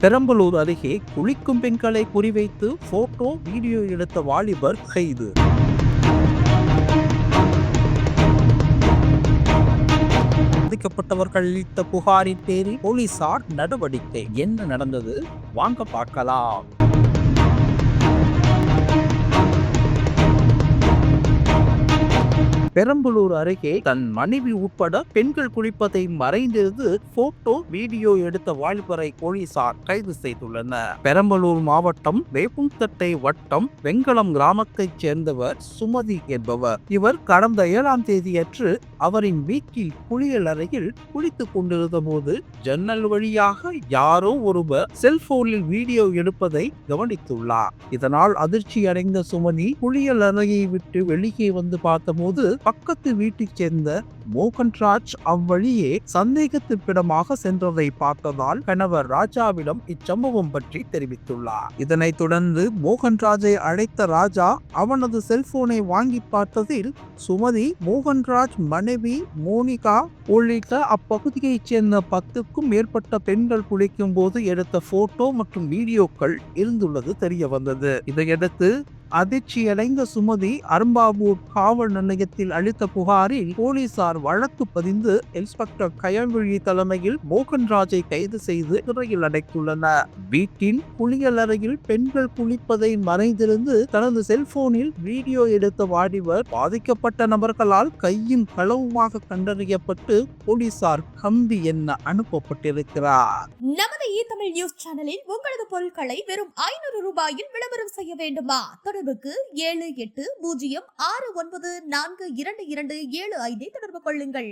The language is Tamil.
பெரம்பலூர் அருகே குளிக்கும் பெண்களை குறிவைத்து போட்டோ வீடியோ எடுத்த வாலிபர் கைது. பாதிக்கப்பட்டவர்கள் அளித்த புகாரின் பேரில் போலீசார் நடவடிக்கை. என்ன நடந்தது வாங்க பார்க்கலாம். பெரம்பலூர் அருகே தன் மனைவி உட்பட பெண்கள் குளிப்பதை மறைந்திருந்து போட்டோ வீடியோ எடுத்த வாலிபரை போலீசார் கைது செய்துள்ளனர். பெரம்பலூர் மாவட்டம் வேப்பந்தட்டை வட்டம் வெங்கலம் கிராமத்தைச் சேர்ந்தவர் சுமதி என்பவர். இவர் கடந்த 7ஆம் தேதியன்று அவரின் வீட்டில் குளியல் அறையில் குளித்துக் கொண்டிருந்த போது ஜன்னல் வழியாக யாரோ ஒருவர் செல்போனில் வீடியோ எடுப்பதை கவனித்துள்ளார். இதனால் அதிர்ச்சி அடைந்த சுமதி குளியல் அறையை விட்டு வெளியே வந்து பார்த்தபோது பக்கத்து வீட்டைச் சேர்ந்த மோகன்ராஜ் அவ்வழியே சந்தேகத்திற்கிடமாக சென்றதை பார்த்ததால் கணவர் ராஜாவிடம் இச்சம்பவம் பற்றி தெரிவித்துள்ளார். இதனைத் தொடர்ந்து மோகன்ராஜை அழைத்த ராஜா அவனது செல்போனை வாங்கி பார்த்ததில் சுமதி, மோகன்ராஜ் மனைவி மோனிகா உள்ளிட்ட அப்பகுதியைச் சேர்ந்த 10க்கும் மேற்பட்ட பெண்கள் குளிக்கும் போது எடுத்த போட்டோ மற்றும் வீடியோக்கள் இருந்துள்ளது தெரிய வந்தது. இதையடுத்து அதிர்ச்சியடைந்த சுமதி அரும்பாவூர் காவல் நிலையத்தில் அளித்த புகாரில் போலீசார் வழக்கு பதிந்து இன்ஸ்பெக்டர் கயல்விழி தலைமையில் மோகன்ராஜை கைது செய்து சிறையில் அடைத்துள்ளனர். வீட்டின் குளியல் அறையில் பெண்கள் குளிப்பதை மறைந்திருந்து தனது செல்போனில் வீடியோ எடுத்த வாலிபர் பாதிக்கப்பட்ட நபர்களால் கையும் களவுமாக கண்டறியப்பட்டு போலீசார் கம்பி எண்ண அனுப்பப்பட்டிருக்கிறார். நமது தமிழ் நியூஸ் சேனலில் உங்களது பொருட்களை வெறும் 500 ரூபாயில் விளம்பரம் செய்ய வேண்டுமா? தொடர்புக்கு 7806942275 தொடர்பு கொள்ளுங்கள்.